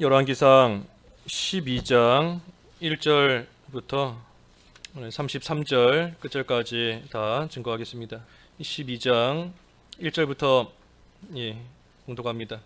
열왕기상 12장 1절부터 33절 끝절까지 다 증거하겠습니다. 12장 1절부터 공독합니다.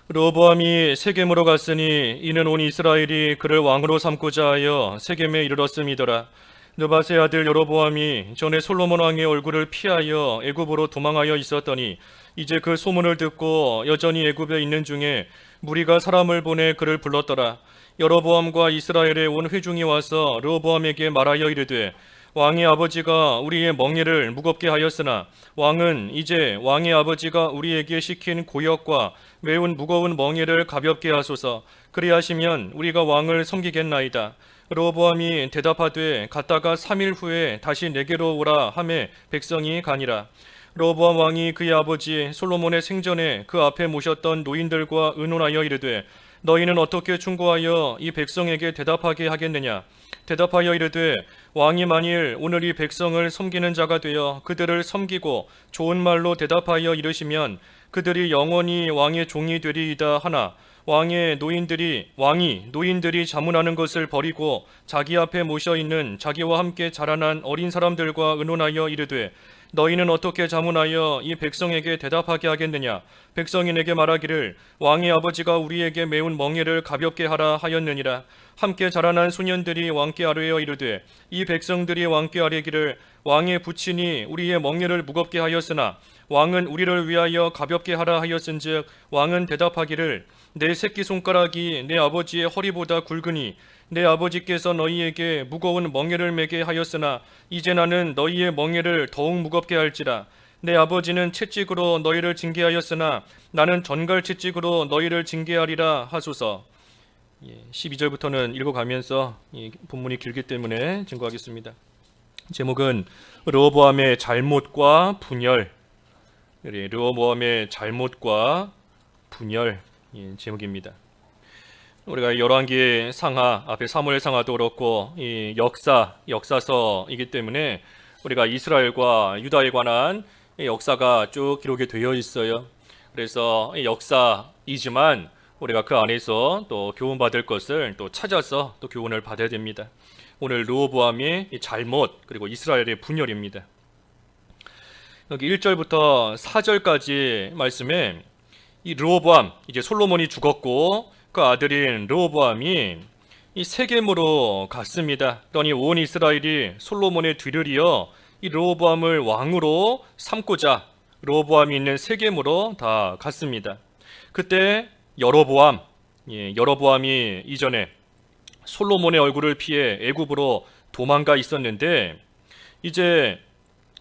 르호보암이 세겜으로 갔으니 이는 온 이스라엘이 그를 왕으로 삼고자 하여 세겜에 이르렀음이더라. 느밧의 아들 여로보암이 전에 솔로몬 왕의 얼굴을 피하여 애굽으로 도망하여 있었더니 이제 그 소문을 듣고 여전히 애굽에 있는 중에 무리가 사람을 보내 그를 불렀더라. 여로보암과 이스라엘의 온 회중이 와서 르호보암에게 말하여 이르되 왕의 아버지가 우리의 멍에를 무겁게 하였으나 왕은 이제 왕의 아버지가 우리에게 시킨 고역과 매운 무거운 멍에를 가볍게 하소서. 그리하시면 우리가 왕을 섬기겠나이다. 르호보암이 대답하되 갔다가 3일 후에 다시 내게로 오라 하매 백성이 가니라. 르호보암 왕이 그의 아버지 솔로몬의 생전에 그 앞에 모셨던 노인들과 의논하여 이르되 너희는 어떻게 충고하여 이 백성에게 대답하게 하겠느냐. 대답하여 이르되 왕이 만일 오늘 이 백성을 섬기는 자가 되어 그들을 섬기고 좋은 말로 대답하여 이르시면 그들이 영원히 왕의 종이 되리이다 하나 왕이 노인들이 자문하는 것을 버리고 자기 앞에 모셔 있는 자기와 함께 자라난 어린 사람들과 의논하여 이르되 너희는 어떻게 자문하여 이 백성에게 대답하게 하겠느냐. 백성이 내게 말하기를 왕의 아버지가 우리에게 매운 멍에를 가볍게 하라 하였느니라. 함께 자라난 소년들이 왕께 아뢰어 이르되 이 백성들이 왕께 아뢰기를 왕의 부친이 우리의 멍에를 무겁게 하였으나 왕은 우리를 위하여 가볍게 하라 하였은즉 왕은 대답하기를 내 새끼손가락이 내 아버지의 허리보다 굵으니 내 아버지께서 너희에게 무거운 멍에를 매게 하였으나 이제 나는 너희의 멍에를 더욱 무겁게 할지라. 내 아버지는 채찍으로 너희를 징계하였으나 나는 전갈 채찍으로 너희를 징계하리라 하소서. 12절부터는 읽어가면서 본문이 길기 때문에 증거하겠습니다. 제목은 르호보암의 잘못과 분열. 르호보암의 잘못과 분열 제목입니다. 우리가 열왕기 상하 앞에 사무엘 상하도 그렇고 이 역사서이기 때문에 우리가 이스라엘과 유다에 관한 역사가 쭉 기록이 되어 있어요. 그래서 역사이지만 우리가 그 안에서 또 교훈받을 것을 또 찾아서 또 교훈을 받아야 됩니다. 오늘 르호보암의 잘못 그리고 이스라엘의 분열입니다. 여기 1절부터 4절까지 말씀에 이 르호보암, 이제 솔로몬이 죽었고 그 아들인 르호보암이 이 세겜으로 갔습니다. 그러니 온 이스라엘이 솔로몬의 뒤를 이어 이 르호보암을 왕으로 삼고자 르호보암이 있는 세겜으로 다 갔습니다. 그때 여로보암이 이전에 솔로몬의 얼굴을 피해 애굽으로 도망가 있었는데 이제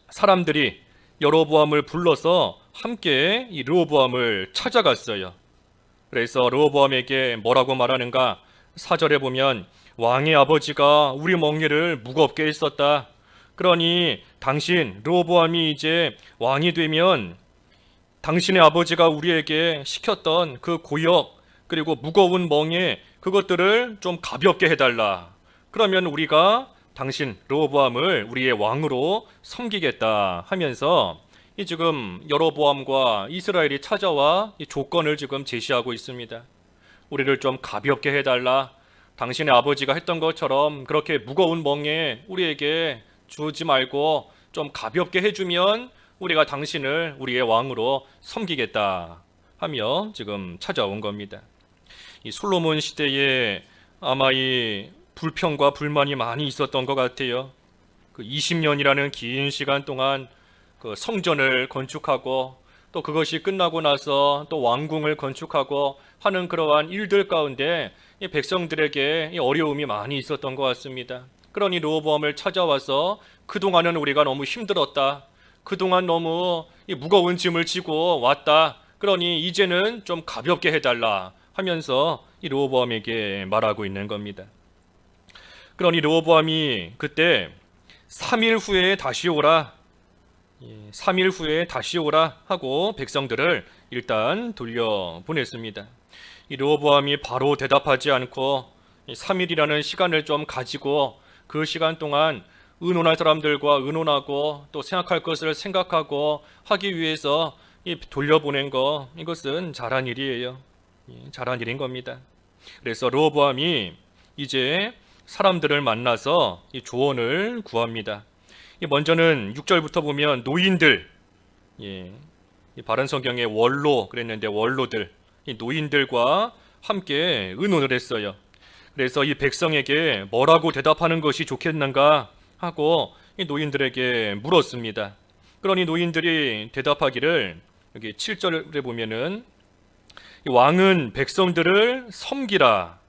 사람들이 여로보암을 불러서 함께 이 르호보암을 찾아갔어요. 그래서 르호보암에게 뭐라고 말하는가? 4절에 보면 왕의 아버지가 우리 멍에를 무겁게 했었다. 그러니 당신 르호보암이 이제 왕이 되면 당신의 아버지가 우리에게 시켰던 그 고역 그리고 무거운 멍에 그것들을 좀 가볍게 해달라. 그러면 우리가 당신 르호보암을 우리의 왕으로 섬기겠다 하면서 이 지금 여로보암과 이스라엘이 찾아와 이 조건을 지금 제시하고 있습니다. 우리를 좀 가볍게 해달라. 당신의 아버지가 했던 것처럼 그렇게 무거운 멍에 우리에게 주지 말고 좀 가볍게 해주면 우리가 당신을 우리의 왕으로 섬기겠다 하며 지금 찾아온 겁니다. 이 솔로몬 시대에 아마 이 불평과 불만이 많이 있었던 것 같아요. 그 20년이라는 긴 시간 동안 그 성전을 건축하고 또 그것이 끝나고 나서 또 왕궁을 건축하고 하는 그러한 일들 가운데 이 백성들에게 이 어려움이 많이 있었던 것 같습니다. 그러니 르호보암을 찾아와서 그동안은 우리가 너무 힘들었다. 그동안 너무 이 무거운 짐을 지고 왔다. 그러니 이제는 좀 가볍게 해달라 하면서 이 르호보암에게 말하고 있는 겁니다. 그러니 르호보암이 그때 3일 후에 다시 오라. 3일 후에 다시 오라 하고 백성들을 일단 돌려보냈습니다. 이 르호보암이 바로 대답하지 않고 3일이라는 시간을 좀 가지고 그 시간 동안 의논할 사람들과 의논하고 또 생각할 것을 생각하고 하기 위해서 돌려보낸 거, 이것은 잘한 일이에요. 잘한 일인 겁니다. 그래서 르호보암이 이제 사람들을 만나서 이 조언을 구합니다. 먼저는 6절부터 보면 노인들, 이 바른 성경에 원로 그랬는데 원로들, 이 노인들과 함께 의논을 했어요. 그래서 이 백성에게 뭐라고 대답하는 것이 좋겠는가 하고 이 노인들에게 물었습니다. 그러니 노인들이 대답하기를 여기 7절에 보면은 왕은 백성들을 섬기라.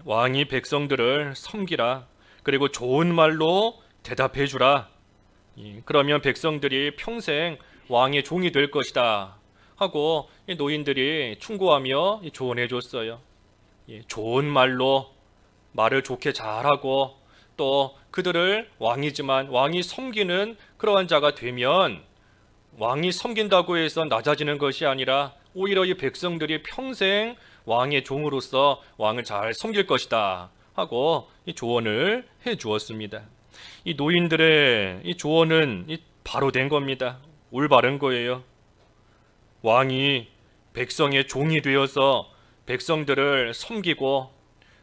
왕이 백성들을 섬기라. 그리고 좋은 말로 대답해 주라. 그러면 백성들이 평생 왕의 종이 될 것이다 하고 노인들이 충고하며 조언해 줬어요. 좋은 말로 말을 좋게 잘하고 또 그들을 왕이지만 왕이 섬기는 그러한 자가 되면 왕이 섬긴다고 해서 낮아지는 것이 아니라 오히려 이 백성들이 평생 왕의 종으로서 왕을 잘 섬길 것이다 하고 이 조언을 해 주었습니다. 이 노인들의 이 조언은 바로 된 겁니다. 올바른 거예요. 왕이 백성의 종이 되어서 백성들을 섬기고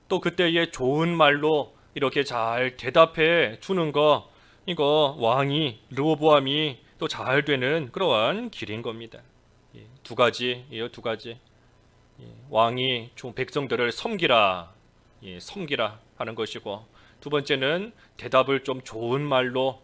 또 그때의 좋은 말로 이렇게 잘 대답해 주는 거, 이거 왕이 르호보암이 또 잘 되는 그러한 길인 겁니다. 두 가지예요, 두 가지. 왕이 좀 백성들을 섬기라, 섬기라 하는 것이고, 두 번째는 대답을 좀 좋은 말로,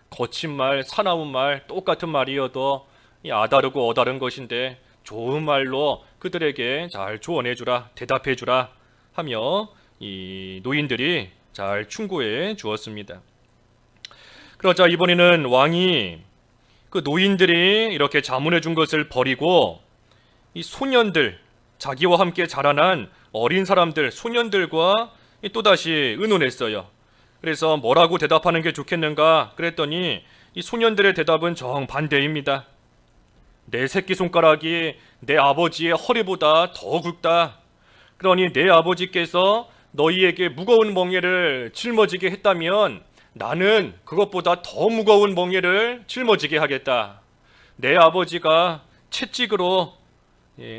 거친 말, 사나운 말, 똑같은 말이어도 아다르고 어다른 것인데 좋은 말로 그들에게 잘 조언해 주라, 대답해 주라 하며 이 노인들이 잘 충고해 주었습니다. 그러자 이번에는 왕이 그 노인들이 이렇게 자문해 준 것을 버리고 이 소년들, 자기와 함께 자라난 어린 사람들, 소년들과 또다시 의논했어요. 그래서 뭐라고 대답하는 게 좋겠는가 그랬더니 이 소년들의 대답은 정반대입니다. 내 새끼손가락이 내 아버지의 허리보다 더 굵다. 그러니 내 아버지께서 너희에게 무거운 멍에를 짊어지게 했다면 나는 그것보다 더 무거운 멍에를 짊어지게 하겠다. 내 아버지가 채찍으로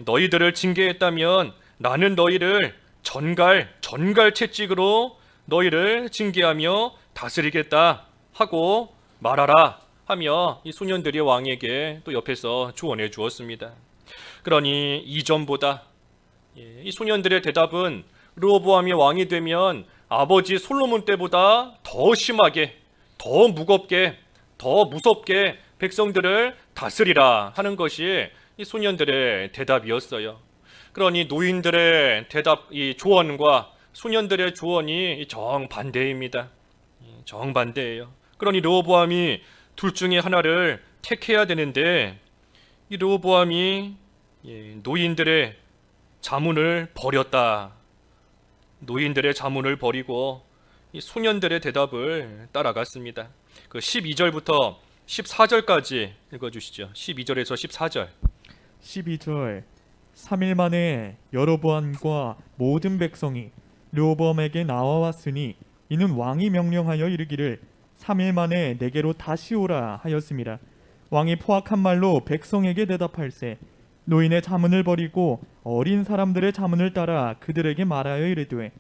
너희들을 징계했다면 나는 너희를 전갈 채찍으로 너희를 징계하며 다스리겠다 하고 말하라 하며 이 소년들이 왕에게 또 옆에서 조언해 주었습니다. 그러니 이전보다 이 소년들의 대답은 르호보암이 왕이 되면 아버지 솔로몬 때보다 더 심하게, 더 무겁게, 더 무섭게 백성들을 다스리라 하는 것이 이 소년들의 대답이었어요. 그러니 노인들의 대답, 이 조언과 소년들의 조언이 정반대입니다. 정반대예요. 그러니 르호보암이 둘 중에 하나를 택해야 되는데 이 르호보암이 노인들의 자문을 버렸다. 노인들의 자문을 버리고 이 소년들의 대답을 따라갔습니다. 그 12절부터 14절까지 읽어주시죠. 12절에서 14절. 12절 3일 만에 여로보암과 모든 백성이 르호보암에게 나와왔으니 이는 왕이 명령하여 이르기를 3일 만에 내게로 다시 오라 하였습니다. 왕이 포악한 말로 백성에게 대답할세 노인의 자문을 버리고 어린 사람들의 자문을 따라 그들에게 말하여 이르되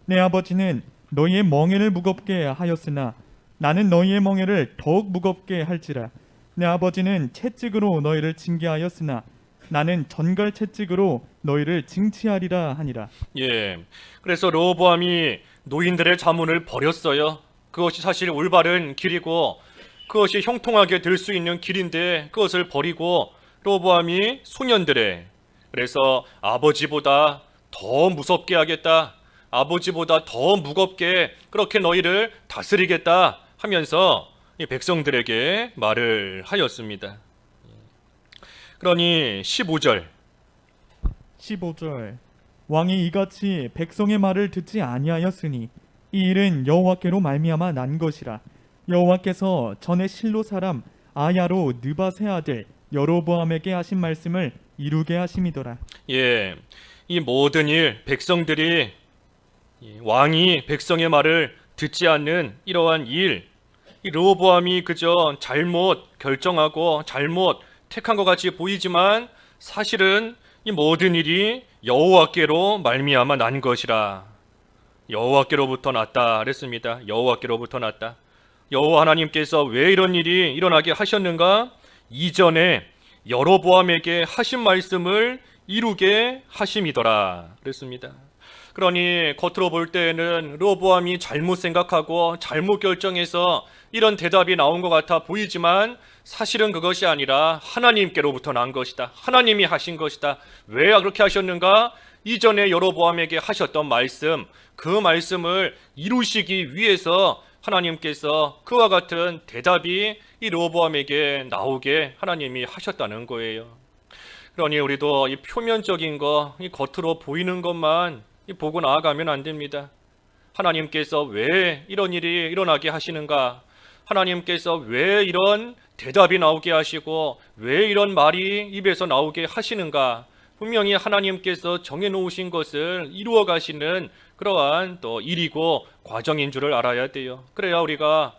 내 아버지는 너희의 멍에를 무겁게 하였으나 나는 너희의 멍에를 더욱 무겁게 할지라 내 아버지는 채찍으로 너희를 징계하였으나 나는 전갈 채찍으로 너희를 징치하리라 하니라. 그래서 르호보암이 노인들의 자문을 버렸어요. 그것이 사실 올바른 길이고 그것이 형통하게 될 수 있는 길인데 그것을 버리고 르호보암이 소년들의, 그래서 아버지보다 더 무섭게 하겠다, 아버지보다 더 무겁게 그렇게 너희를 다스리겠다 하면서 이 백성들에게 말을 하였습니다. 그러니 15절 왕이 이같이 백성의 말을 듣지 아니하였으니 이 일은 여호와께로 말미암아 난 것이라 여호와께서 전에 실로 사람 아야로 느밧의 아들 여로보암에게 하신 말씀을 이루게 하심이더라. 이 모든 일, 백성들이 왕이 백성의 말을 듣지 않는 이러한 일, 이 르호보암이 그저 잘못 결정하고 잘못 택한 것 같이 보이지만 사실은 이 모든 일이 여호와께로 말미암아 난 것이라. 여호와께로부터 났다 그랬습니다. 여호와께로부터 났다. 여호와 하나님께서 왜 이런 일이 일어나게 하셨는가? 이전에 여로보암에게 하신 말씀을 이루게 하심이더라 그랬습니다. 그러니 겉으로 볼 때에는 르호보암이 잘못 생각하고 잘못 결정해서 이런 대답이 나온 것 같아 보이지만 사실은 그것이 아니라 하나님께로부터 난 것이다. 하나님이 하신 것이다. 왜 그렇게 하셨는가? 이전에 여로보암에게 하셨던 말씀, 그 말씀을 이루시기 위해서 하나님께서 그와 같은 대답이 이 르호보암에게 나오게 하나님이 하셨다는 거예요. 그러니 우리도 이 표면적인 거, 이 겉으로 보이는 것만 보고 나아가면 안 됩니다. 하나님께서 왜 이런 일이 일어나게 하시는가? 하나님께서 왜 이런 대답이 나오게 하시고 왜 이런 말이 입에서 나오게 하시는가? 분명히 하나님께서 정해놓으신 것을 이루어 가시는 그러한 또 일이고 과정인 줄을 알아야 돼요. 그래야 우리가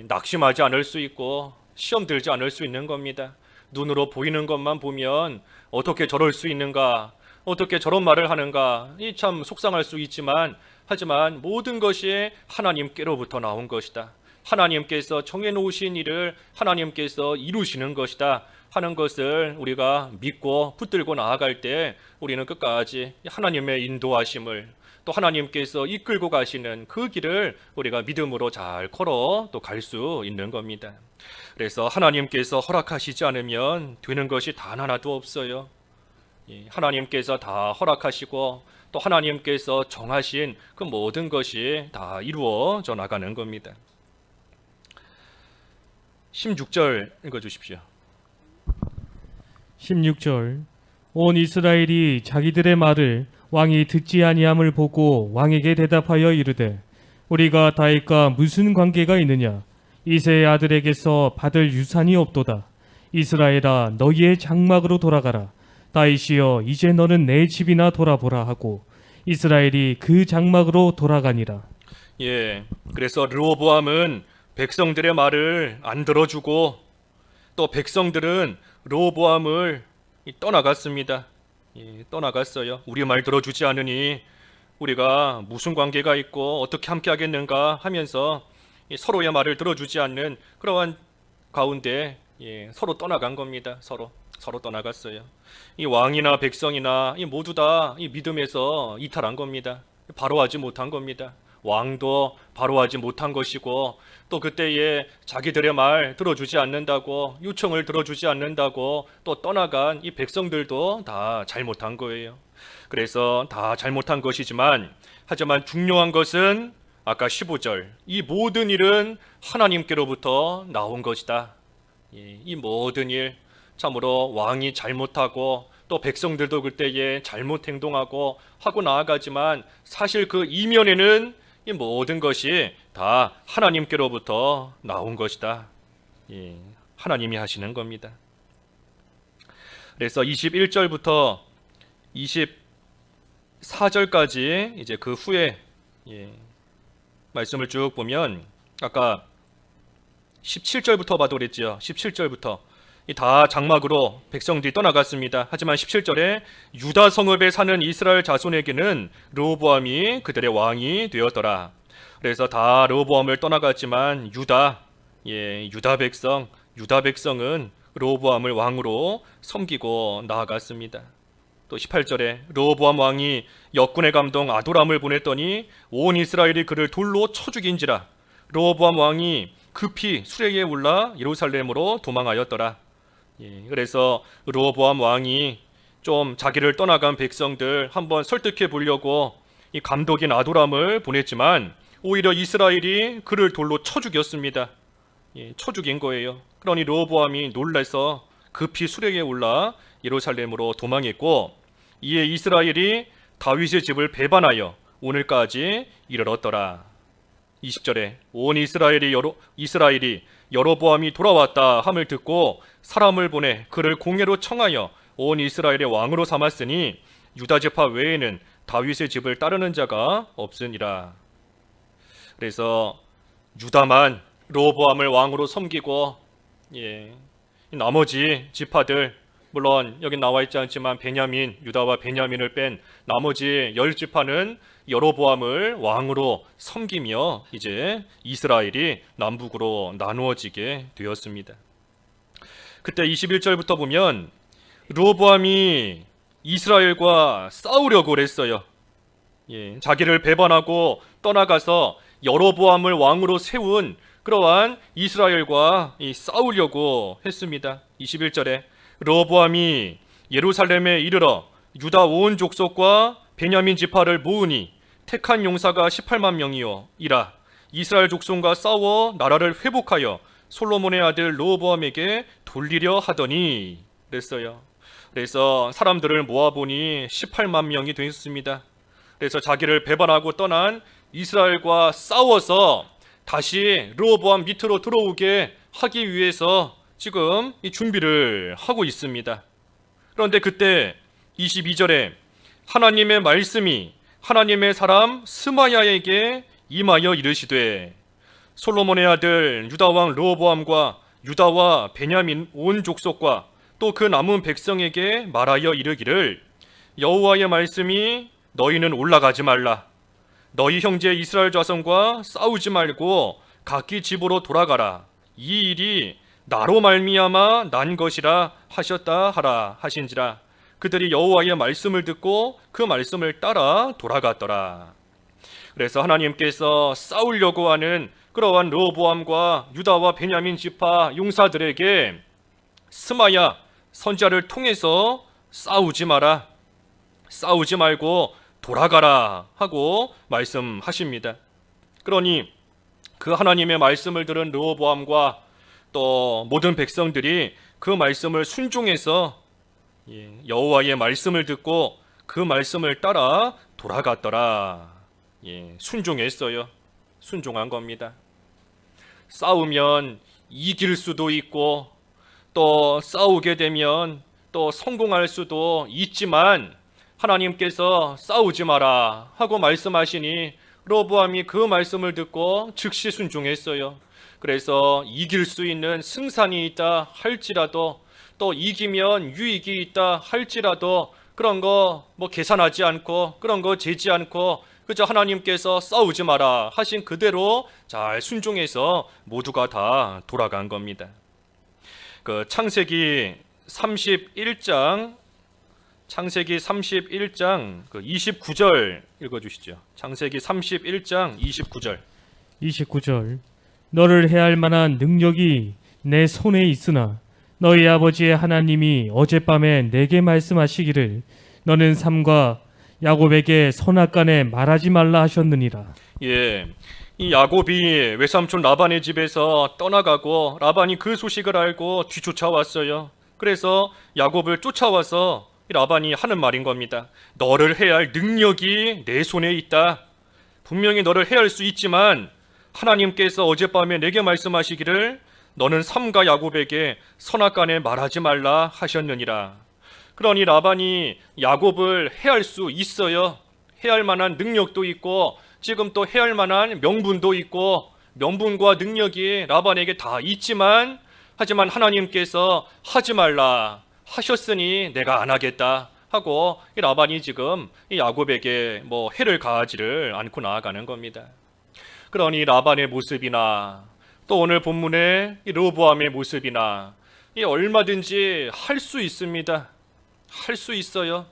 낙심하지 않을 수 있고 시험 들지 않을 수 있는 겁니다. 눈으로 보이는 것만 보면 어떻게 저럴 수 있는가? 어떻게 저런 말을 하는가? 이 참 속상할 수 있지만 하지만 모든 것이 하나님께로부터 나온 것이다. 하나님께서 정해놓으신 일을 하나님께서 이루시는 것이다 하는 것을 우리가 믿고 붙들고 나아갈 때 우리는 끝까지 하나님의 인도하심을 또 하나님께서 이끌고 가시는 그 길을 우리가 믿음으로 잘 걸어 또 갈 수 있는 겁니다. 그래서 하나님께서 허락하시지 않으면 되는 것이 단 하나도 없어요. 하나님께서 다 허락하시고 또 하나님께서 정하신 그 모든 것이 다 이루어져 나가는 겁니다. 16절 읽어주십시오. 16절 온 이스라엘이 자기들의 말을 왕이 듣지 아니함을 보고 왕에게 대답하여 이르되 우리가 다윗과 무슨 관계가 있느냐? 이새의 아들에게서 받을 유산이 없도다. 이스라엘아 너희의 장막으로 돌아가라. 다윗이여 이제 너는 내 집이나 돌아보라 하고 이스라엘이 그 장막으로 돌아가니라. 그래서 르호보암은 백성들의 말을 안 들어주고 또 백성들은 르호보암을 떠나갔습니다. 떠나갔어요. 우리 말 들어주지 않으니 우리가 무슨 관계가 있고 어떻게 함께 하겠는가 하면서 서로의 말을 들어주지 않는 그러한 가운데 서로 떠나간 겁니다. 서로 떠나갔어요. 이 왕이나 백성이나 모두 다 이 믿음에서 이탈한 겁니다. 바로하지 못한 겁니다. 왕도 바로하지 못한 것이고 또 그때에 자기들의 말 들어주지 않는다고 요청을 들어주지 않는다고 또 떠나간 이 백성들도 다 잘못한 거예요. 그래서 다 잘못한 것이지만 하지만 중요한 것은 아까 15절 이 모든 일은 하나님께로부터 나온 것이다. 이 모든 일 참으로 왕이 잘못하고 또 백성들도 그때에 잘못 행동하고 하고 나아가지만 사실 그 이면에는 이 모든 것이 다 하나님께로부터 나온 것이다. 하나님이 하시는 겁니다. 그래서 21절부터 24절까지 이제 그 후에 말씀을 쭉 보면 아까 17절부터 봐도 그랬죠. 17절부터 다 장막으로 백성들이 떠나갔습니다. 하지만 17절에 유다 성읍에 사는 이스라엘 자손에게는 르호보암이 그들의 왕이 되었더라. 그래서 다 르호보암을 떠나갔지만 유다 백성은 르호보암을 왕으로 섬기고 나아갔습니다. 또 18절에 르호보암 왕이 역군의 감동 아도람을 보냈더니 온 이스라엘이 그를 돌로 쳐 죽인지라. 르호보암 왕이 급히 수레에 올라 예루살렘으로 도망하였더라. 그래서 르호보암 왕이 좀 자기를 떠나간 백성들 한번 설득해 보려고 이 감독인 아도람을 보냈지만 오히려 이스라엘이 그를 돌로 쳐 죽였습니다. 쳐 죽인 거예요. 그러니 르호보암이 놀라서 급히 수레에 올라 예루살렘으로 도망했고 이에 이스라엘이 다윗의 집을 배반하여 오늘까지 이르렀더라. 20절에 온 이스라엘이 여로보암이 돌아왔다 함을 듣고 사람을 보내 그를 공회로 청하여 온 이스라엘의 왕으로 삼았으니 유다 지파 외에는 다윗의 집을 따르는 자가 없으니라. 그래서 유다만 르호보암을 왕으로 섬기고 나머지 지파들 물론 여기 나와 있지 않지만 베냐민, 유다와 베냐민을 뺀 나머지 10지파는 여로보암을 왕으로 섬기며 이제 이스라엘이 남북으로 나누어지게 되었습니다. 그때 21절부터 보면 르호보암이 이스라엘과 싸우려고 했어요. 자기를 배반하고 떠나가서 여로보암을 왕으로 세운 그러한 이스라엘과 싸우려고 했습니다. 21절에 르호보암이 예루살렘에 이르러 유다 온 족속과 베냐민 지파를 모으니 택한 용사가 18만 명이요 이라 이스라엘 족속과 싸워 나라를 회복하여 솔로몬의 아들 르호보암에게 돌리려 하더니 그랬어요. 그래서 사람들을 모아보니 18만 명이 되었습니다. 그래서 자기를 배반하고 떠난 이스라엘과 싸워서 다시 르호보암 밑으로 들어오게 하기 위해서 지금 이 준비를 하고 있습니다. 그런데 그때 22절에 하나님의 말씀이 하나님의 사람 스마야에게 임하여 이르시되 솔로몬의 아들 유다 왕 르호보암과 유다와 베냐민 온 족속과 또 그 남은 백성에게 말하여 이르기를 여호와의 말씀이 너희는 올라가지 말라 너희 형제 이스라엘 자손과 싸우지 말고 각기 집으로 돌아가라 이 일이 나로 말미암아 난 것이라 하셨다 하라 하신지라 그들이 여호와의 말씀을 듣고 그 말씀을 따라 돌아갔더라. 그래서 하나님께서 싸우려고 하는 그러한 르호보암과 유다와 베냐민 지파 용사들에게 스마야 선지자를 통해서 싸우지 마라 싸우지 말고 돌아가라 하고 말씀하십니다. 그러니 그 하나님의 말씀을 들은 르호보암과 또 모든 백성들이 그 말씀을 순종해서 여호와의 말씀을 듣고 그 말씀을 따라 돌아갔더라. 순종했어요. 순종한 겁니다. 싸우면 이길 수도 있고 또 싸우게 되면 또 성공할 수도 있지만 하나님께서 싸우지 마라 하고 말씀하시니 르호보암이 그 말씀을 듣고 즉시 순종했어요. 그래서 이길 수 있는 승산이 있다 할지라도 또 이기면 유익이 있다 할지라도 그런 거 계산하지 않고 그런 거 재지 않고 그저 하나님께서 싸우지 마라 하신 그대로 잘 순종해서 모두가 다 돌아간 겁니다. 그 창세기 31장 그 29절 읽어주시죠. 창세기 31장 29절. 29절 너를 해할 만한 능력이 내 손에 있으나 너희 아버지의 하나님이 어젯밤에 내게 말씀하시기를 너는 삼가 야곱에게 선악간에 말하지 말라 하셨느니라. 이 야곱이 외삼촌 라반의 집에서 떠나가고 라반이 그 소식을 알고 뒤쫓아왔어요. 그래서 야곱을 쫓아와서 라반이 하는 말인 겁니다. 너를 해할 능력이 내 손에 있다. 분명히 너를 해할 수 있지만 하나님께서 어젯밤에 내게 말씀하시기를 너는 삼가 야곱에게 선악간에 말하지 말라 하셨느니라. 그러니 라반이 야곱을 해할 수 있어요. 해할 만한 능력도 있고 지금 또 해할 만한 명분도 있고 명분과 능력이 라반에게 다 있지만 하지만 하나님께서 하지 말라 하셨으니 내가 안 하겠다 하고 이 라반이 지금 이 야곱에게 해를 가하지를 않고 나아가는 겁니다. 그러니 라반의 모습이나 또 오늘 본문의 이 르호보암의 모습이나 얼마든지 할 수 있습니다. 할 수 있어요.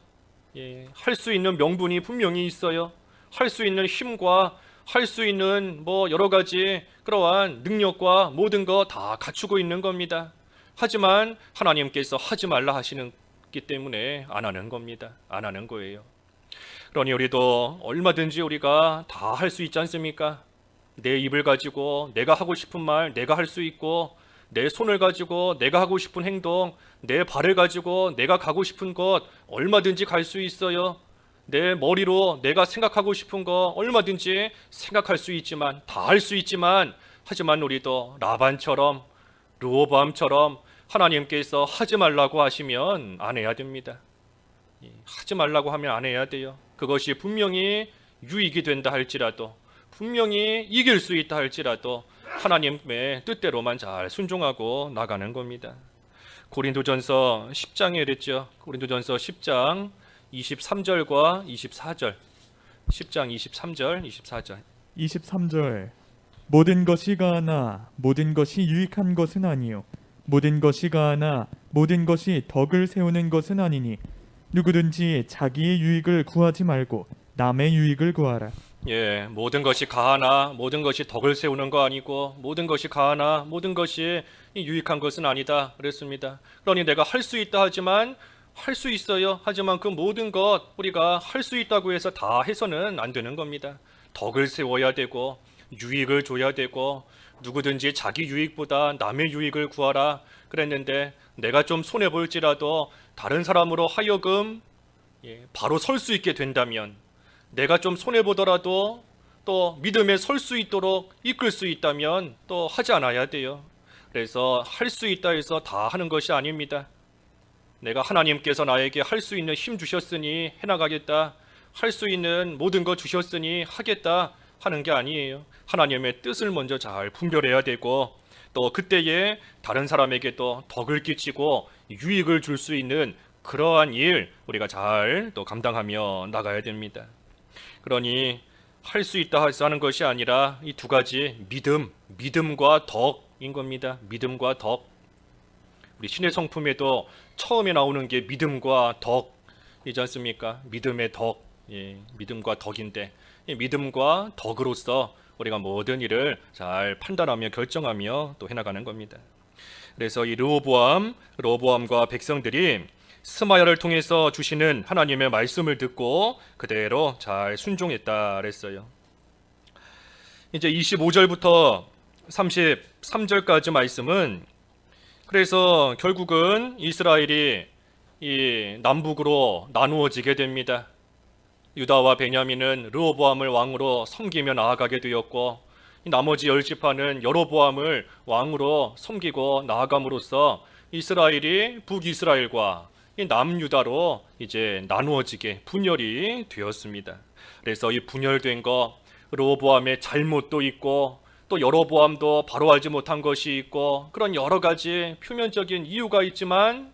할 수 있는 명분이 분명히 있어요. 할 수 있는 힘과 할 수 있는 여러 가지 그러한 능력과 모든 거 다 갖추고 있는 겁니다. 하지만 하나님께서 하지 말라 하시기 때문에 안 하는 겁니다. 안 하는 거예요. 그러니 우리도 얼마든지 우리가 다 할 수 있지 않습니까? 내 입을 가지고 내가 하고 싶은 말 내가 할 수 있고 내 손을 가지고 내가 하고 싶은 행동 내 발을 가지고 내가 가고 싶은 곳 얼마든지 갈 수 있어요. 내 머리로 내가 생각하고 싶은 거 얼마든지 생각할 수 있지만 다 할 수 있지만 하지만 우리도 라반처럼 르호보암처럼 하나님께서 하지 말라고 하시면 안 해야 됩니다. 하지 말라고 하면 안 해야 돼요. 그것이 분명히 유익이 된다 할지라도 분명히 이길 수 있다 할지라도 하나님의 뜻대로만 잘 순종하고 나가는 겁니다. 고린도전서 10장에 이랬죠. 고린도전서 10장 23절과 24절. 10장 23절, 24절. 23절 모든 것이 가하나 모든 것이 유익한 것은 아니요 모든 것이 가하나 모든 것이 덕을 세우는 것은 아니니 누구든지 자기의 유익을 구하지 말고 남의 유익을 구하라. 예, 모든 것이 가하나 모든 것이 덕을 세우는 거 아니고 모든 것이 가하나 모든 것이 유익한 것은 아니다 그랬습니다. 그러니 내가 할 수 있다 하지만 할 수 있어요. 하지만 그 모든 것 우리가 할 수 있다고 해서 다 해서는 안 되는 겁니다. 덕을 세워야 되고 유익을 줘야 되고 누구든지 자기 유익보다 남의 유익을 구하라 그랬는데 내가 좀 손해 볼지라도 다른 사람으로 하여금 바로 설 수 있게 된다면 내가 좀 손해 보더라도 또 믿음에 설 수 있도록 이끌 수 있다면 또 하지 않아야 돼요. 그래서 할 수 있다 해서 다 하는 것이 아닙니다. 내가 하나님께서 나에게 할 수 있는 힘 주셨으니 해나가겠다. 할 수 있는 모든 것 주셨으니 하겠다 하는 게 아니에요. 하나님의 뜻을 먼저 잘 분별해야 되고 또 그때에 다른 사람에게 또 덕을 끼치고 유익을 줄 수 있는 그러한 일 우리가 잘 또 감당하며 나가야 됩니다. 그러니 할 수 있다 해서 하는 것이 아니라 이 두 가지 믿음과 덕인 겁니다. 믿음과 덕. 우리 신의 성품에도 처음에 나오는 게 믿음과 덕이지 않습니까? 믿음의 덕, 믿음과 덕인데 이 믿음과 덕으로서 우리가 모든 일을 잘 판단하며 결정하며 또 해나가는 겁니다. 그래서 이 르호보암과 백성들이 스마야를 통해서 주시는 하나님의 말씀을 듣고 그대로 잘 순종했다 그랬어요. 이제 25절부터 33절까지 말씀은 그래서 결국은 이스라엘이 이 남북으로 나누어지게 됩니다. 유다와 베냐민은 르호보암을 왕으로 섬기며 나아가게 되었고 나머지 10지파는 여로보암을 왕으로 섬기고 나아감으로써 이스라엘이 북이스라엘과 이 남유다로 이제 나누어지게 분열이 되었습니다. 그래서 이 분열된 거 르호보암의 잘못도 있고 또 여로보암도 바로 알지 못한 것이 있고 그런 여러 가지 표면적인 이유가 있지만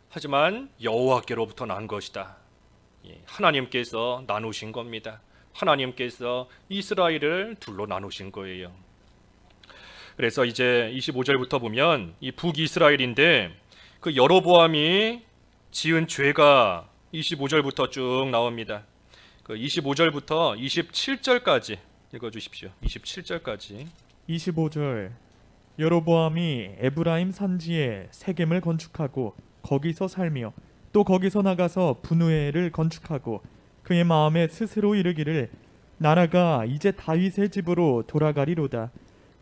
하지만 여호와께로부터 난 것이다. 하나님께서 나누신 겁니다. 하나님께서 이스라엘을 둘로 나누신 거예요. 그래서 이제 25절부터 보면 이 북이스라엘인데 그 여로보암이 지은 죄가 25절부터 쭉 나옵니다. 그 25절부터 27절까지 읽어주십시오. 27절까지. 25절 여로보암이 에브라임 산지에 세겜을 건축하고 거기서 살며 또 거기서 나가서 분우엘을 건축하고 그의 마음에 스스로 이르기를 나라가 이제 다윗의 집으로 돌아가리로다.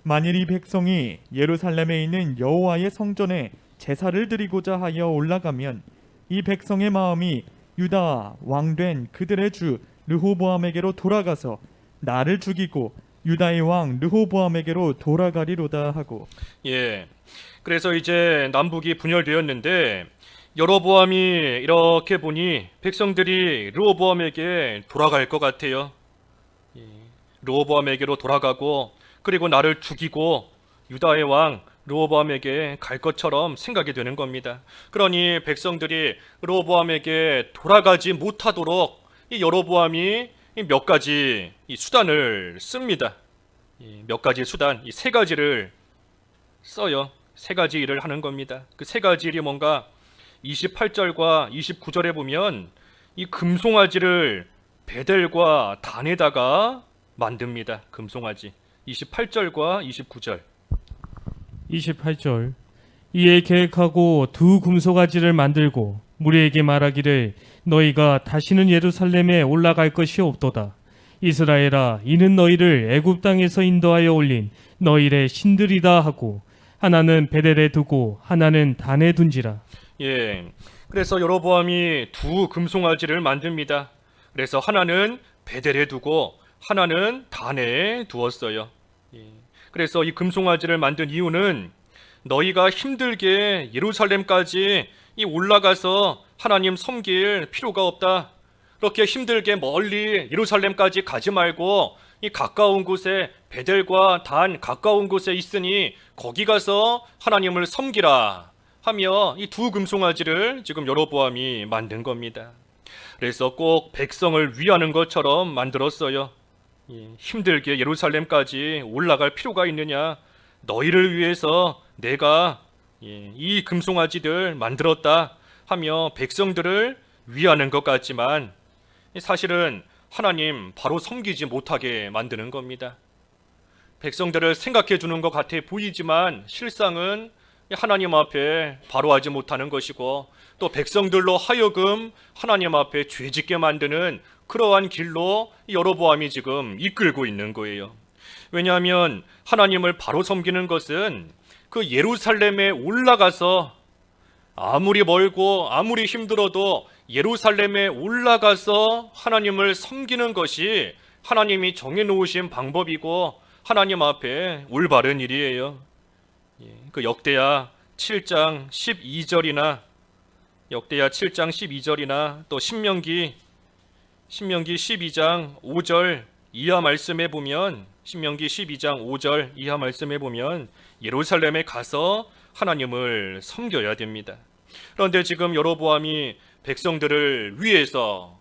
만일 이 백성이 예루살렘에 있는 여호와의 성전에 제사를 드리고자 하여 올라가면 이 백성의 마음이 유다 왕된 그들의 주 르호보암에게로 돌아가서 나를 죽이고 유다의 왕 르호보암에게로 돌아가리로다 하고. 그래서 이제 남북이 분열되었는데 여로보암이 이렇게 보니 백성들이 르호보암에게 돌아갈 것 같아요. 르호보암에게로 돌아가고 그리고 나를 죽이고 유다의 왕 르호보암에게 갈 것처럼 생각이 되는 겁니다. 그러니 백성들이 르호보암에게 돌아가지 못하도록 이 여로보암이 몇 가지 이 수단을 씁니다. 몇 가지 수단, 이 세 가지를 써요. 세 가지 일을 하는 겁니다. 그 세 가지 일이 뭔가 28절과 29절에 보면 이 금송아지를 베델과 단에다가 만듭니다. 금송아지. 28절과 29절. 28절 이에 계획하고 두 금송아지를 만들고 무리에게 말하기를 너희가 다시는 예루살렘에 올라갈 것이 없도다. 이스라엘아 이는 너희를 애굽 땅에서 인도하여 올린 너희의 신들이다 하고 하나는 베델에 두고 하나는 단에 둔지라. 그래서 여로보암이 두 금송아지를 만듭니다. 그래서 하나는 베델에 두고 하나는 단에 두었어요. 그래서 이 금송아지를 만든 이유는 너희가 힘들게 예루살렘까지 올라가서 하나님 섬길 필요가 없다. 그렇게 힘들게 멀리 예루살렘까지 가지 말고 이 가까운 곳에 베델과 단 가까운 곳에 있으니 거기 가서 하나님을 섬기라 하며 이 두 금송아지를 지금 여로보암이 만든 겁니다. 그래서 꼭 백성을 위하는 것처럼 만들었어요. 힘들게 예루살렘까지 올라갈 필요가 있느냐? 너희를 위해서 내가 이 금송아지들 만들었다 하며 백성들을 위하는 것 같지만 사실은 하나님 바로 섬기지 못하게 만드는 겁니다. 백성들을 생각해 주는 것 같아 보이지만 실상은 하나님 앞에 바로 하지 못하는 것이고 또 백성들로 하여금 하나님 앞에 죄짓게 만드는 그러한 길로 여로보암이 지금 이끌고 있는 거예요. 왜냐하면 하나님을 바로 섬기는 것은 그 예루살렘에 올라가서 아무리 멀고 아무리 힘들어도 예루살렘에 올라가서 하나님을 섬기는 것이 하나님이 정해놓으신 방법이고 하나님 앞에 올바른 일이에요. 그 역대하 7장 12절이나 또 신명기 12장 5절 이하 말씀에 보면 예루살렘에 가서 하나님을 섬겨야 됩니다. 그런데 지금 여로보암이 백성들을 위해서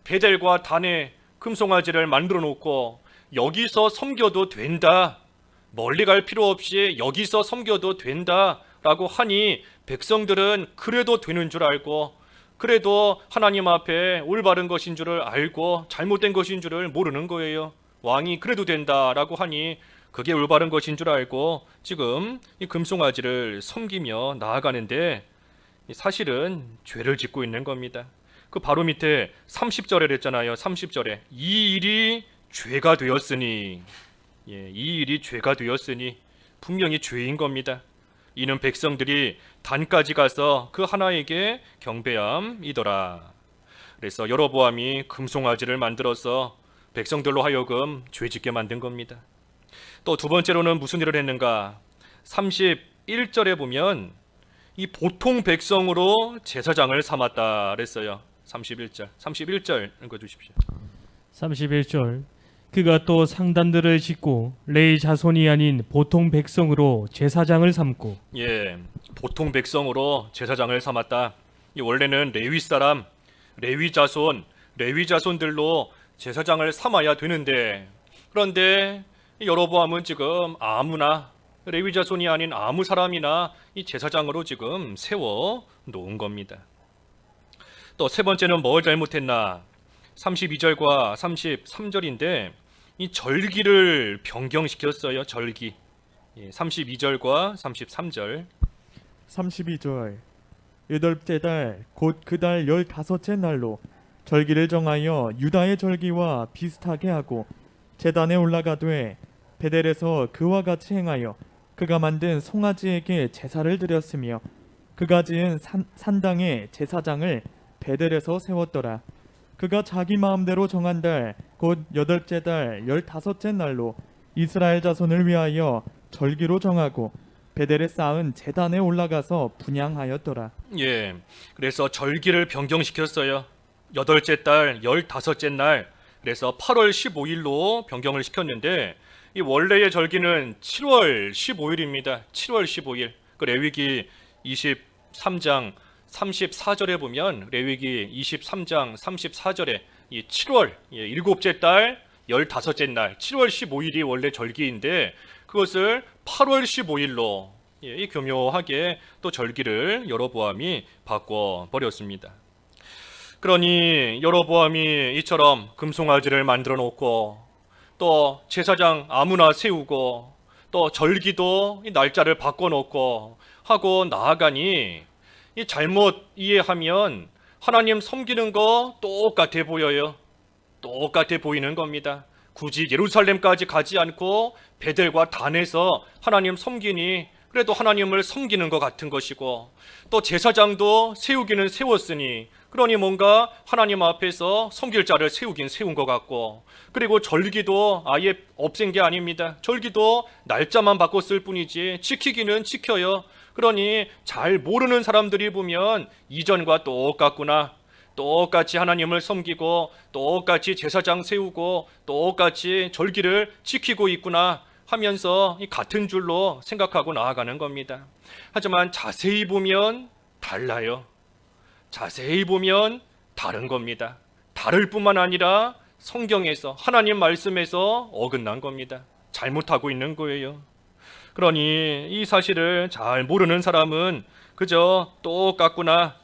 베델과 단에 금송아지를 만들어 놓고 여기서 섬겨도 된다, 멀리 갈 필요 없이 여기서 섬겨도 된다 라고 하니 백성들은 그래도 되는 줄 알고 그래도 하나님 앞에 올바른 것인 줄을 알고 잘못된 것인 줄을 모르는 거예요. 왕이 그래도 된다라고 하니 그게 올바른 것인 줄 알고 지금 이 금송아지를 섬기며 나아가는데 사실은 죄를 짓고 있는 겁니다. 그 바로 밑에 30절에 했잖아요. 30절에 이 일이 죄가 되었으니 이 일이 죄가 되었으니 분명히 죄인 겁니다. 이는 백성들이 단까지 가서 그 하나에게 경배함이더라. 그래서 여로보암이 금송아지를 만들어서 백성들로 하여금 죄짓게 만든 겁니다. 또 두 번째로는 무슨 일을 했는가? 31절에 보면 이 보통 백성으로 제사장을 삼았다 그랬어요. 31절 읽어주십시오. 31절 그가 또 상단들을 짓고 레위 자손이 아닌 보통 백성으로 제사장을 삼고 보통 백성으로 제사장을 삼았다. 원래는 레위 사람, 레위 자손들로 제사장을 삼아야 되는데 그런데 여로보암은 지금 아무나 레위 자손이 아닌 아무 사람이나 이 제사장으로 지금 세워 놓은 겁니다. 또 세 번째는 뭘 잘못했나? 32절과 33절인데 이 절기를 변경시켰어요. 절기. 32절과 33절. 32절 여덟째 달 곧 그 달 15째 날로 절기를 정하여 유다의 절기와 비슷하게 하고 제단에 올라가되 베델에서 그와 같이 행하여 그가 만든 송아지에게 제사를 드렸으며 그가 지은 산당에 제사장을 베델에서 세웠더라. 그가 자기 마음대로 정한 달 곧 8째 달 15째 날로 이스라엘 자손을 위하여 절기로 정하고 베델에 쌓은 제단에 올라가서 분향하였더라. 그래서 절기를 변경시켰어요. 8째 달 15째 날 그래서 8월 15일로 변경을 시켰는데 이 원래의 절기는 7월 15일입니다. 7월 15일. 그 레위기 23장 34절에 보면 레위기 23장 34절에 이 7월 7째 달 15째 날 7월 15일이 원래 절기인데 그것을 8월 15일로 교묘하게 또 절기를 여로보암이 바꿔버렸습니다. 그러니 여로보암이 이처럼 금송아지를 만들어 놓고 또 제사장 아무나 세우고 또 절기도 이 날짜를 바꿔놓고 하고 나아가니 이 잘못 이해하면 하나님 섬기는 거 똑같아 보여요. 똑같아 보이는 겁니다. 굳이 예루살렘까지 가지 않고 베델과 단에서 하나님 섬기니 그래도 하나님을 섬기는 것 같은 것이고 또 제사장도 세우기는 세웠으니 그러니 뭔가 하나님 앞에서 섬길 자를 세우긴 세운 것 같고 그리고 절기도 아예 없앤 게 아닙니다. 절기도 날짜만 바꿨을 뿐이지 지키기는 지켜요. 그러니 잘 모르는 사람들이 보면 이전과 똑같구나. 똑같이 하나님을 섬기고 똑같이 제사장 세우고 똑같이 절기를 지키고 있구나 하면서 이 같은 줄로 생각하고 나아가는 겁니다. 하지만 자세히 보면 달라요. 자세히 보면 다른 겁니다. 다를 뿐만 아니라 성경에서 하나님 말씀에서 어긋난 겁니다. 잘못하고 있는 거예요. 그러니 이 사실을 잘 모르는 사람은 그저 똑같구나,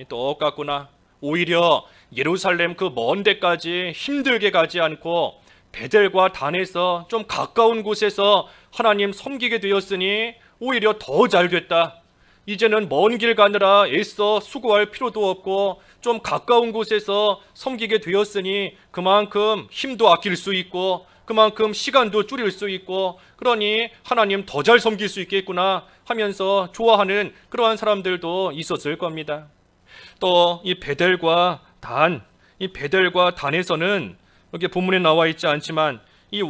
똑같구나, 오히려 예루살렘 그 먼 데까지 힘들게 가지 않고 베델과 단에서 좀 가까운 곳에서 하나님 섬기게 되었으니 오히려 더 잘 됐다. 이제는 먼 길 가느라 애써 수고할 필요도 없고 좀 가까운 곳에서 섬기게 되었으니 그만큼 힘도 아낄 수 있고 그만큼 시간도 줄일 수 있고 그러니 하나님 더 잘 섬길 수 있겠구나 하면서 좋아하는 그러한 사람들도 있었을 겁니다. 또 이 베델과 단에서는 여기 본문에 나와 있지 않지만 이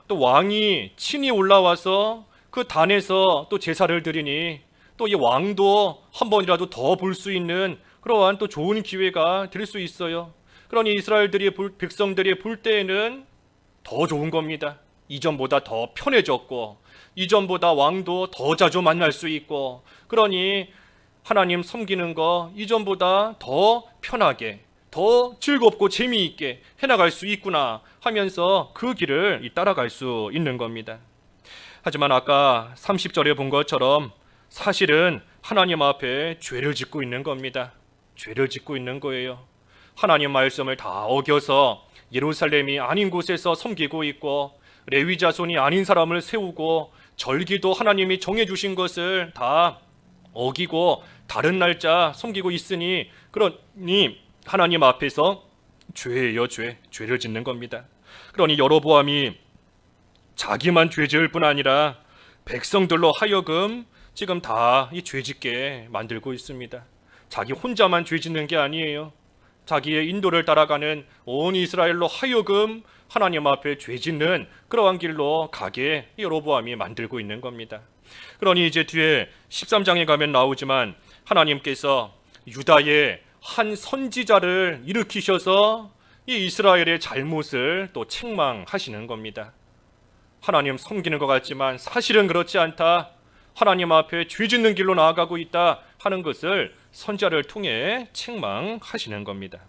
또 왕이 친히 올라와서 그 단에서 또 제사를 드리니 또 이 왕도 한 번이라도 더 볼 수 있는 그러한 또 좋은 기회가 될 수 있어요. 그러니 백성들이 볼 때에는 더 좋은 겁니다. 이전보다 더 편해졌고 이전보다 왕도 더 자주 만날 수 있고 그러니 하나님 섬기는 거 이전보다 더 편하게 더 즐겁고 재미있게 해나갈 수 있구나 하면서 그 길을 따라갈 수 있는 겁니다. 하지만 아까 30절에 본 것처럼 사실은 하나님 앞에 죄를 짓고 있는 겁니다. 죄를 짓고 있는 거예요. 하나님 말씀을 다 어겨서 예루살렘이 아닌 곳에서 섬기고 있고 레위 자손이 아닌 사람을 세우고 절기도 하나님이 정해주신 것을 다 어기고 다른 날짜 섬기고 있으니 그러니 하나님 앞에서 죄예요. 죄를 짓는 겁니다. 그러니 여로보암이 자기만 죄 지을 뿐 아니라 백성들로 하여금 지금 다 이 죄짓게 만들고 있습니다. 자기 혼자만 죄 짓는 게 아니에요. 자기의 인도를 따라가는 온 이스라엘로 하여금 하나님 앞에 죄 짓는 그러한 길로 가게 여로보암이 만들고 있는 겁니다. 그러니 이제 뒤에 13장에 가면 나오지만 하나님께서 유다의 한 선지자를 일으키셔서 이 이스라엘의 잘못을 또 책망하시는 겁니다. 하나님 섬기는 것 같지만 사실은 그렇지 않다. 하나님 앞에 죄 짓는 길로 나아가고 있다 하는 것을 선지자를 통해 책망하시는 겁니다.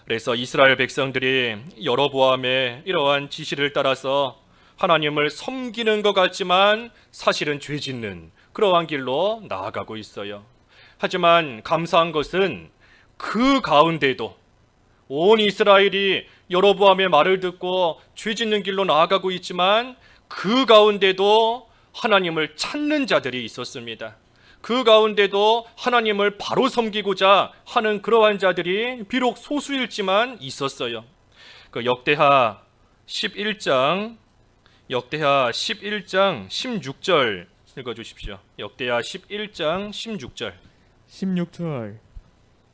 그래서 이스라엘 백성들이 여로보암의 이러한 지시를 따라서 하나님을 섬기는 것 같지만 사실은 죄 짓는 그러한 길로 나아가고 있어요. 하지만 감사한 것은 그 가운데도 온 이스라엘이 여로보암의 말을 듣고 죄 짓는 길로 나아가고 있지만 그 가운데도 하나님을 찾는 자들이 있었습니다. 그 가운데도 하나님을 바로 섬기고자 하는 그러한 자들이 비록 소수일지만 있었어요. 그 역대하 11장 16절 읽어주십시오. 역대하 11장 16절 16절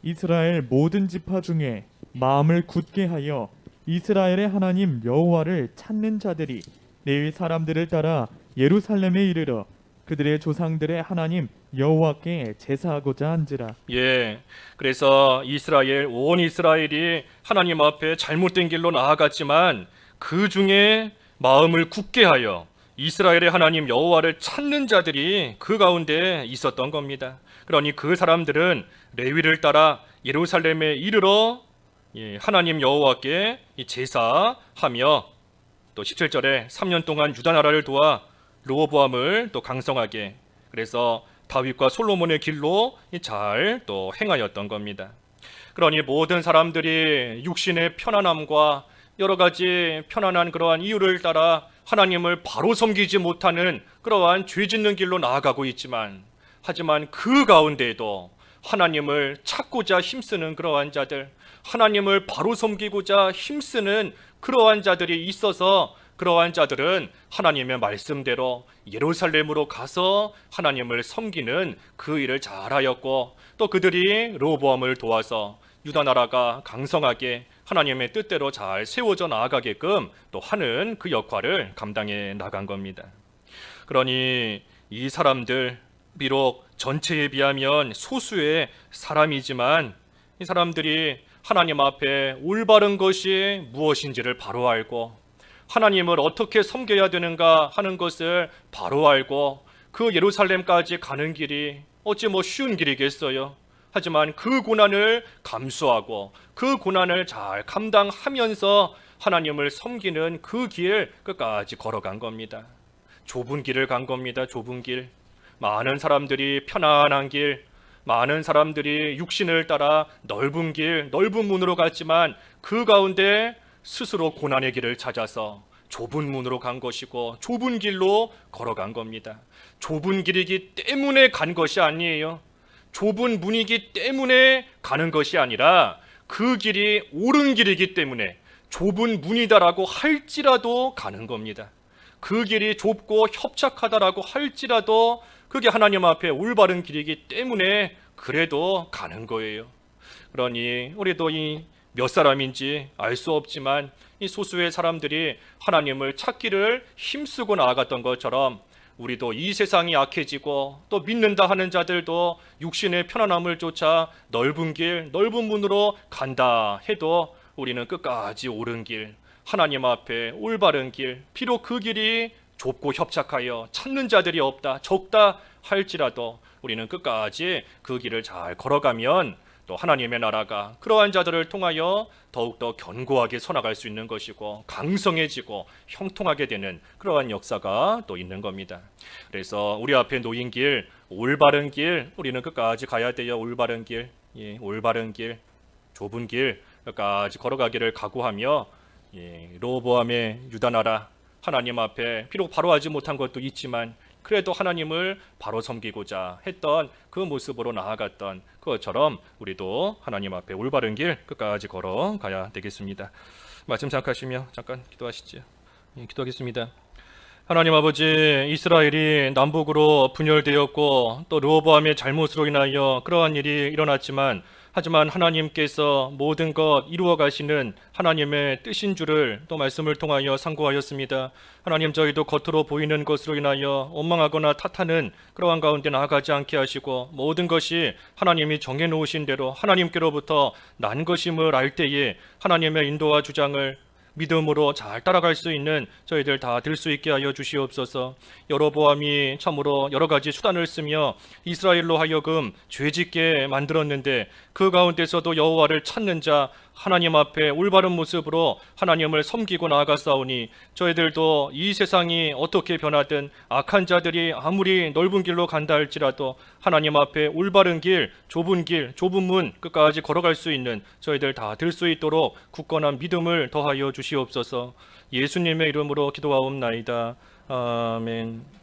이스라엘 모든 지파 중에 마음을 굳게 하여 이스라엘의 하나님 여호와를 찾는 자들이 레위 사람들을 따라 예루살렘에 이르러 그들의 조상들의 하나님 여호와께 제사하고자 한지라. 그래서 온 이스라엘이 하나님 앞에 잘못된 길로 나아갔지만 그 중에 마음을 굳게 하여 이스라엘의 하나님 여호와를 찾는 자들이 그 가운데 있었던 겁니다. 그러니 그 사람들은 레위를 따라 예루살렘에 이르러 하나님 여호와께 제사하며 또 17절에 3년 동안 유다 나라를 도와 르호보암을 또 강성하게 그래서 다윗과 솔로몬의 길로 잘 또 행하였던 겁니다. 그러니 모든 사람들이 육신의 편안함과 여러 가지 편안한 그러한 이유를 따라 하나님을 바로 섬기지 못하는 그러한 죄 짓는 길로 나아가고 있지만 하지만 그 가운데에도 하나님을 찾고자 힘쓰는 그러한 자들, 하나님을 바로 섬기고자 힘쓰는 그러한 자들이 있어서 그러한 자들은 하나님의 말씀대로 예루살렘으로 가서 하나님을 섬기는 그 일을 잘하였고 또 그들이 르호보암을 도와서 유다 나라가 강성하게 하나님의 뜻대로 잘 세워져 나아가게끔 또 하는 그 역할을 감당해 나간 겁니다. 그러니 이 사람들 비록 전체에 비하면 소수의 사람이지만 이 사람들이 하나님 앞에 올바른 것이 무엇인지를 바로 알고 하나님을 어떻게 섬겨야 되는가 하는 것을 바로 알고 그 예루살렘까지 가는 길이 어찌 쉬운 길이겠어요. 하지만 그 고난을 감수하고 그 고난을 잘 감당하면서 하나님을 섬기는 그 길 끝까지 걸어간 겁니다. 좁은 길을 간 겁니다. 좁은 길. 많은 사람들이 편안한 길, 많은 사람들이 육신을 따라 넓은 길, 넓은 문으로 갔지만 그 가운데 스스로 고난의 길을 찾아서 좁은 문으로 간 것이고 좁은 길로 걸어간 겁니다. 좁은 길이기 때문에 간 것이 아니에요. 좁은 문이기 때문에 가는 것이 아니라 그 길이 옳은 길이기 때문에 좁은 문이다라고 할지라도 가는 겁니다. 그 길이 좁고 협착하다라고 할지라도 그게 하나님 앞에 올바른 길이기 때문에 그래도 가는 거예요. 그러니 우리도 이 몇 사람인지 알 수 없지만 이 소수의 사람들이 하나님을 찾기를 힘쓰고 나아갔던 것처럼 우리도 이 세상이 약해지고 또 믿는다 하는 자들도 육신의 편안함을 쫓아 넓은 길, 넓은 문으로 간다 해도 우리는 끝까지 옳은 길, 하나님 앞에 올바른 길, 비록 그 길이 좁고 협착하여 찾는 자들이 없다, 적다 할지라도 우리는 끝까지 그 길을 잘 걸어가면 또 하나님의 나라가 그러한 자들을 통하여 더욱더 견고하게 서나갈 수 있는 것이고 강성해지고 형통하게 되는 그러한 역사가 또 있는 겁니다. 그래서 우리 앞에 놓인 길, 올바른 길 우리는 끝까지 가야 돼요. 올바른 길, 올바른 길, 좁은 길 끝까지 걸어가기를 각오하며 로보암의 유다 나라 하나님 앞에 비록 바로 하지 못한 것도 있지만 그래도 하나님을 바로 섬기고자 했던 그 모습으로 나아갔던 그것처럼 우리도 하나님 앞에 올바른 길 끝까지 걸어가야 되겠습니다. 말씀 생각하시며 잠깐 기도하시죠. 기도하겠습니다. 하나님 아버지, 이스라엘이 남북으로 분열되었고 또 르호보암의 잘못으로 인하여 그러한 일이 일어났지만 하지만 하나님께서 모든 것 이루어 가시는 하나님의 뜻인 줄을 또 말씀을 통하여 상고하였습니다. 하나님, 저희도 겉으로 보이는 것으로 인하여 원망하거나 탓하는 그러한 가운데 나아가지 않게 하시고 모든 것이 하나님이 정해놓으신 대로 하나님께로부터 난 것임을 알 때에 하나님의 인도와 주장을 믿음으로 잘 따라갈 수 있는 저희들 다 될 수 있게 하여 주시옵소서. 여로보암이 참으로 여러 가지 수단을 쓰며 이스라엘로 하여금 죄짓게 만들었는데 그 가운데서도 여호와를 찾는 자, 하나님 앞에 올바른 모습으로 하나님을 섬기고 나아갔사오니 저희들도 이 세상이 어떻게 변하든 악한 자들이 아무리 넓은 길로 간다 할지라도 하나님 앞에 올바른 길, 좁은 문 끝까지 걸어갈 수 있는 저희들 다 될 수 있도록 굳건한 믿음을 더하여 주시옵소서. 예수님의 이름으로 기도하옵나이다. 아멘.